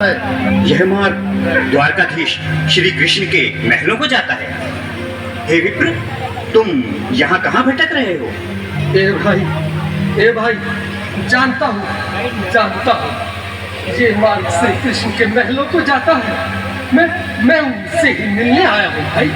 यह मार्ग द्वारकाधीश श्री कृष्ण के महलों को जाता है। हे विप्र, तुम यहाँ कहाँ भटक रहे हो? ए भाई, जानता हूँ, ये मार्ग श्री कृष्ण के महलों को जाता है। मैं उनसे ही मिलने आया हूँ भाई।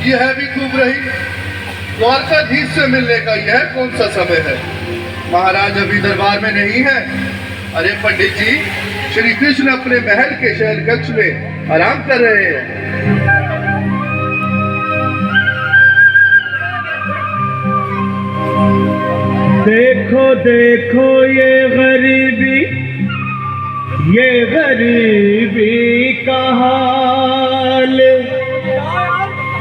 यह भी खूब रही, द्वारकाधीश से मिलने का यह कौन सा समय है? महाराज अभी दरबार में नहीं है। अरे पंडित जी, श्री कृष्ण अपने महल के शयन कक्ष में आराम कर रहे हैं। देखो देखो ये गरीबी का हाल,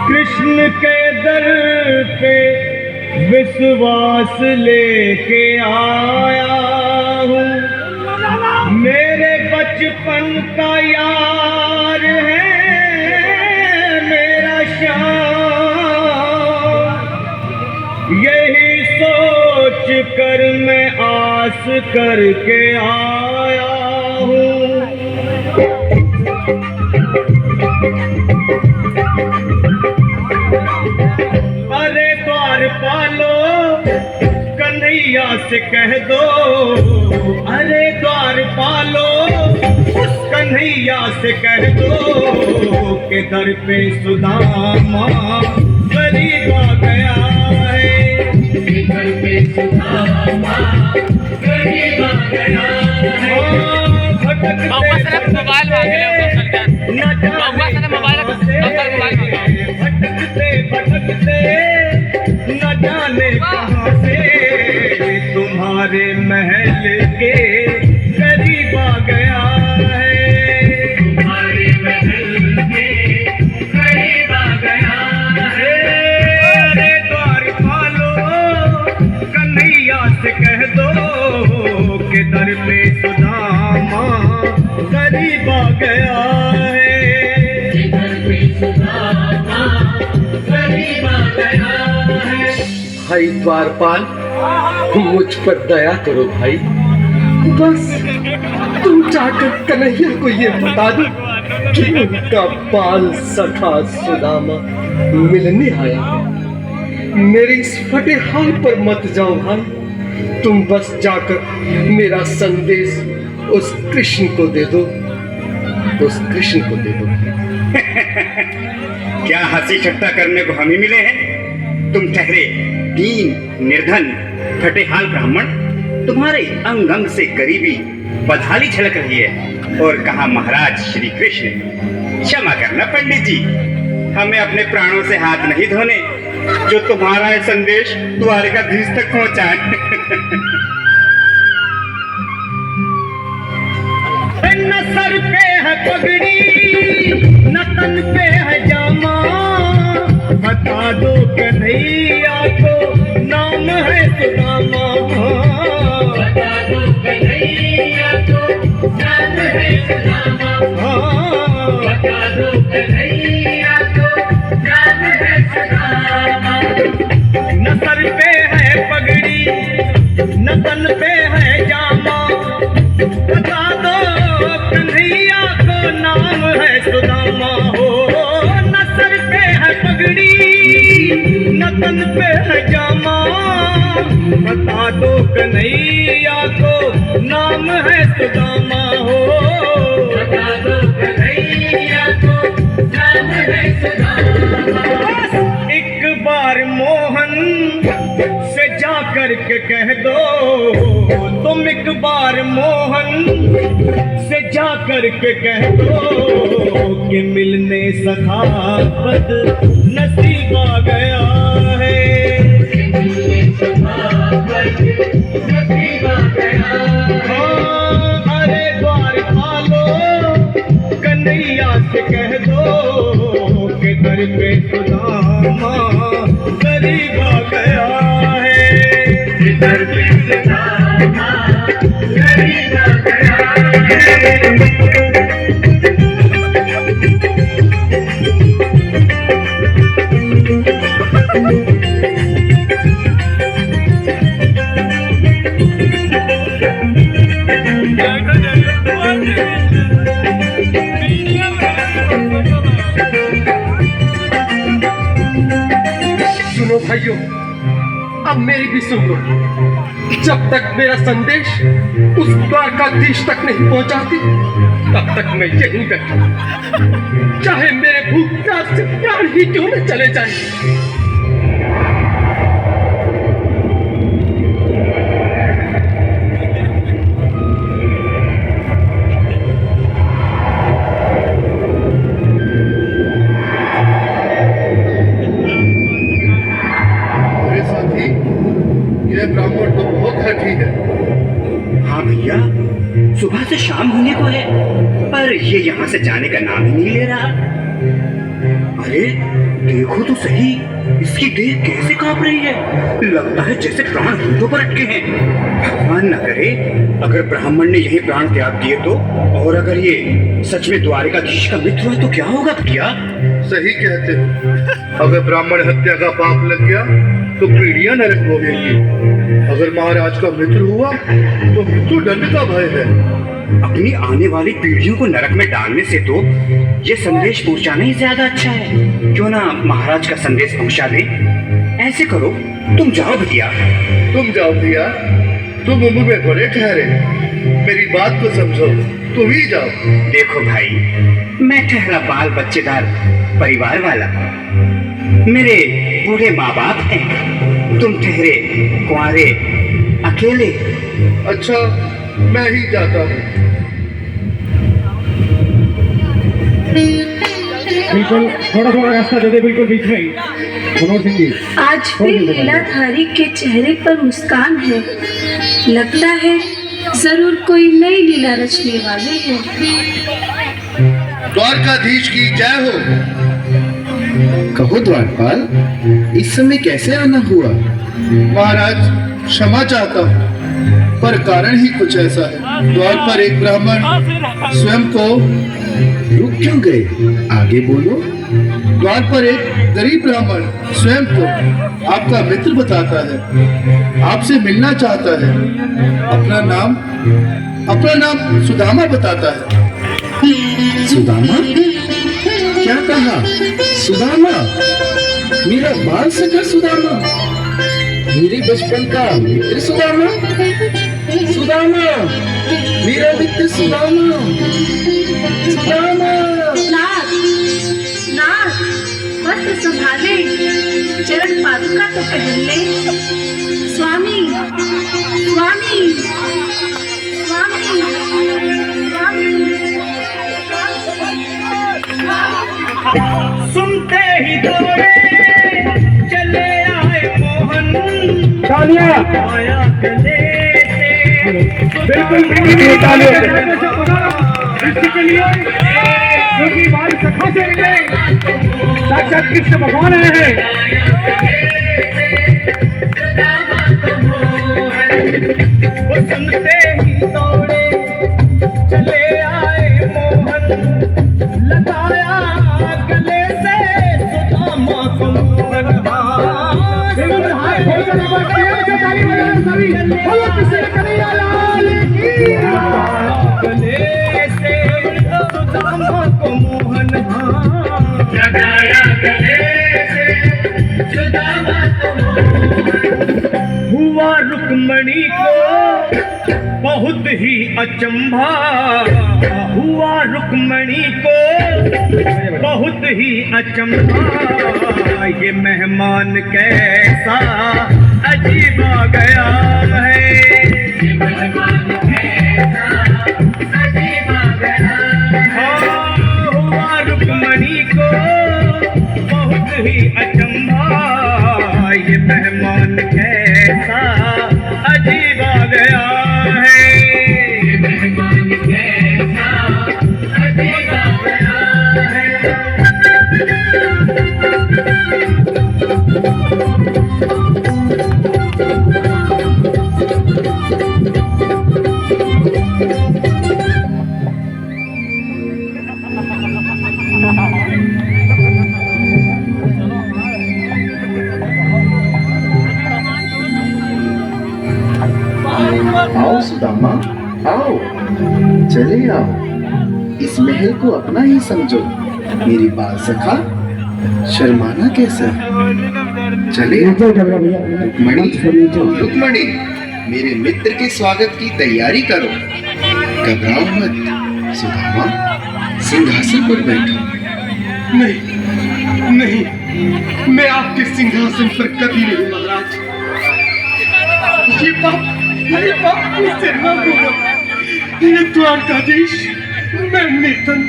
कृष्ण के दर पे विश्वास लेके आया हूँ। मेरे बचपन का यार है मेरा श्याम, यही सोच कर मैं आस करके आया हूँ। अरे द्वारपालो, कन्हैया से कह दो, अरे द्वारपालो, उस कन्हैया से कह दो कि दर पे सुदामा गरीब आ गया है। दर पे सुदामा गरीब आ गया है। भटकते भटकते न जाने कहाँ से तुम्हारे महल के करीब आ गया है। तुम्हारे महल के करीब आ गया है। अरे द्वारपालो, कन्हैया से कह दो कि दर पे सुदामा करीब आ गया है। दर पे सुदामा करीब आ गया है। भाई द्वारपाल, मुझ पर दया करो भाई। बस तुम जाकर कन्हैया को ये बता दो कि उनका बाल सखा सुदामा मिलने आया है। मेरे इस फटे हाल पर मत जाओ भाई। तुम बस जाकर मेरा संदेश उस कृष्ण को दे दो, क्या हंसी ठट्टा करने को हम ही मिले हैं? तुम ठहरे दीन निर्धन फटेहाल ब्राह्मण, तुम्हारे अंग अंग से गरीबी बदहाली झलक रही है। और कहा महाराज श्री कृष्ण। क्षमा करना पंडित जी, हमें अपने प्राणों से हाथ नहीं धोने जो तुम्हारा है संदेश द्वारकाधीश तक पहुंचाए। न सर पे है पगड़ी, न तन पे है जामा, बता दो कन्हैया को नाम है सुदामा। बता दो कन्हैया को नाम है सुदामा। बता दो कन्हैया को नाम है सुदामा। न सर पे है पगड़ी, न तन पे है जामा, बता दो कन्हैया को नाम है सुदामा। हो न सर पे है पगड़ी, न तन पे है जामा, बता दो कन्हैया को नाम है सुदामा। हो बता दो कन्हैया को नाम है सुदामा। एक बार मोहन से जा कर के कह दो, तुम एक बार मोहन से जा कर के कह दो कि मिलने सखावत नसीब आ गया है। मिलने सखावत नसीब आ गया है। अरे द्वारपालो, कन्हैया से कह दो कि दर पे सुदामा गरीब आ गया है। दर पे सुदामा गरीब आ गया है। भाइयों, अब मेरी भी सुन लो। जब तक मेरा संदेश उस द्वारकाधीश तक नहीं पहुंचाती, तब तक मैं यहीं बैठा, चाहे मेरे भूख प्यास से प्राण ही क्यों न चले जाए। अरे साथी, यह ब्राह्मण तो बहुत हठी है। हाँ भैया, सुबह से शाम होने को है, पर ये यहाँ से जाने का नाम ही नहीं ले रहा। अरे देखो तो सही, इसकी देह कैसे कांप रही है। लगता है जैसे प्राण घुटनों पर अटके हैं। भगवान न करे अगर ब्राह्मण ने यही प्राण त्याग दिए तो, और अगर ये सच में द्वारिकाधीश का मित्र हुआ तो क्या होगा भैया? सही कहते हो। अगर ब्राह्मण हत्या का पाप लग गया तो पीढ़ियां नरक भोगेंगी। अगर महाराज का मित्र हुआ तो मृत्यु दंड का भय है। अपनी आने वाली पीढ़ियों को नरक में डालने से तो ये संदेश पहुंचाना ही ज्यादा अच्छा है। क्यों ना महाराज का संदेश पहुंचा दे। ऐसे करो, तुम जाओ भैया। तुम जाओ भैया, तुम उम्र में बड़े ठहरे, मेरी बात को समझो, तुम ही जाओ। देखो भाई, मैं ठहरा बाल बच्चेदार परिवार वाला, मेरे बूढ़े माँ बाप हैं। तुम ठहरे कुंवारे अकेले। अच्छा, मैं ही जाता हूँ। बिल्कुल, थोड़ा थोड़ा रास्ता दे दे, बिल्कुल बीच में ही। मनोहर सिंह जी, आज भी लीलाधारी के चेहरे पर मुस्कान है। लगता है जरूर कोई नई लीला रचने वाले हैं। द्वारकाधीश की जय हो। कहो द्वारपाल, इस समय कैसे आना हुआ? महाराज, क्षमा चाहता हूँ, पर कारण ही कुछ ऐसा है। द्वार पर एक ब्राह्मण स्वयं को रुक क्यों गए? आगे बोलो। द्वार पर एक गरीब ब्राह्मण स्वयं को आपका मित्र बताता है, आपसे मिलना चाहता है। अपना नाम सुदामा बताता है। सुदामा? क्या कहा? सुदामा? मेरा बाल सखा सुदामा? मेरे बचपन का मित्र सुदामा? सुदामा, मेरा मित्र सुदामा। सुदामा। नाथ, नाथ, वस्त्र संभाले, चरण पादुका तो पहन ले। स्वामी, स्वामी, स्वामी, सुनते ही दौड़े चले आए मोहन। तालियां। आया गले से बिल्कुल बिल्कुल तालियां। इसके लिए जो कि बाल सखा से मिले, साक्षात कृष्ण भगवान आए हैं। वो सुनते ही दौड़े चले आए मोहन। लगाया गले से सुदामा को मोहन। बिल्कुल हाथ खोलकर एक बार प्यार से ताली बजाएं सभी। बोलो कृष्ण कन्हैया लाल की। गले से सुदामा को मोहन। लगाया गले से सुदामा को मोहन। हुआ रुक्मणी को बहुत ही अचंभा। हुआ रुक्मणी को बहुत ही अचंभा। ये मेहमान कैसा अजीब आ गया है। ये मेहमान कैसा अजीब आ गया है। हुआ रुक्मणी को बहुत ही अचंभा। ये मेहमान कैसा अजीब आ गया है। ये मेहमान कैसा अजीब आ गया है। आओ सुदामा, आओ, चले आओ। इस महल को अपना ही समझो। मेरी बाल सखा, शर्माना कैसा? चले रुक्मणी, रुक्मणी, मेरे मित्र के स्वागत की तैयारी करो। घबराओ मत सुदामा, सिंहासन पर बैठो। नहीं नहीं, मैं आपके सिंहासन पर कभी नहीं महाराज। ये पाप मुझसे न होगा। ये द्वारकाधीश, मैं निर्धन,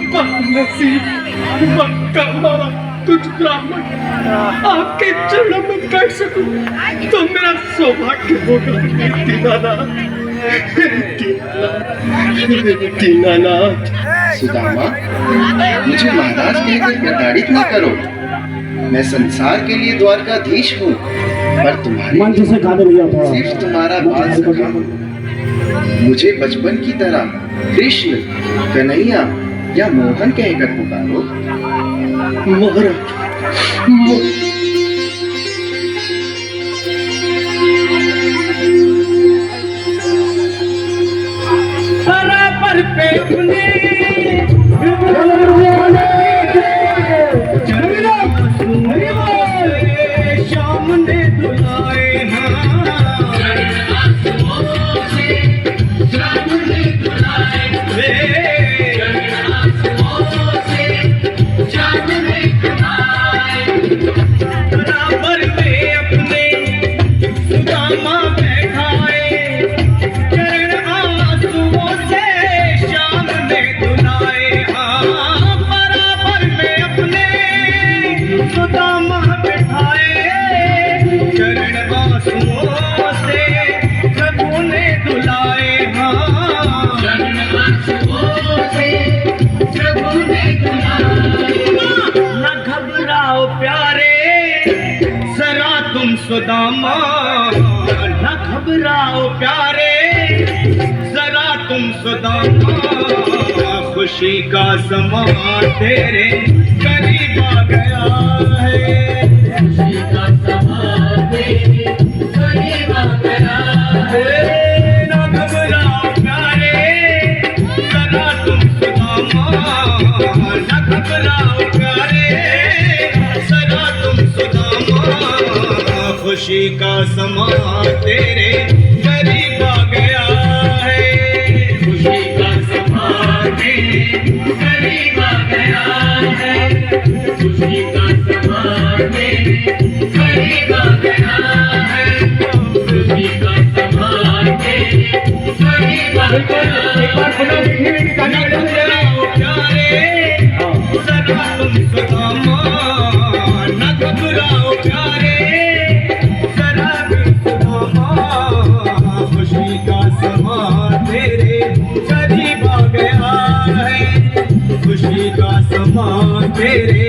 बदनसीब, बदकामा, तुझ ब्राह्मण आपके चरणों में बैठ सकूं तो मेरा सौभाग्य होगा। दीनानाथ, सुदामा, मुझे महाराज कहकर प्रताड़ित न करो। मैं संसार के लिए द्वारकाधीश हूँ, पर तुम्हारे सिर्फ तुम्हारा बाल सखा हूँ। मुझे बचपन की तरह कृष्ण, कन्हैया या मोहन कहकर पुकारो। महाराज, बराबर पे अपने शाम ने दुलाए बराबर में अपने सुदामा बैठाए, चरण आंसुओं से शाम ने धुलाए। हाँ, बराबर में अपने सुदामा बैठाए, चरण आंसुओं से प्रभु ने धुलाए। हाँ, चरण आंसुओं से प्रभु ने धुलाए। न घबराओ प्यारे जरा तुम सुदामा, न घबराओ प्यारे जरा तुम सुदामा। खुशी का समा तेरे करीब आ गया है, खुशी का समा तेरे करीब आ गया है। न घबराओ प्यारे जरा तुम सुदामा, न घबराओ प्यारे जरा तुम सुदामा। खुशी का समा तेरे करीब आ गया है, खुशी का समा तेरे करीब आ गया है, खुशी का समा तेरे करीब आ गया है, खुशी का समा तेरे करीब आ गया है। एक बार सुनो, जरा तुम सुदामा, न घबराओ प्यारे जरा तुम सुदामा। खुशी का समा तेरे करीब आ गया है, खुशी का समा तेरे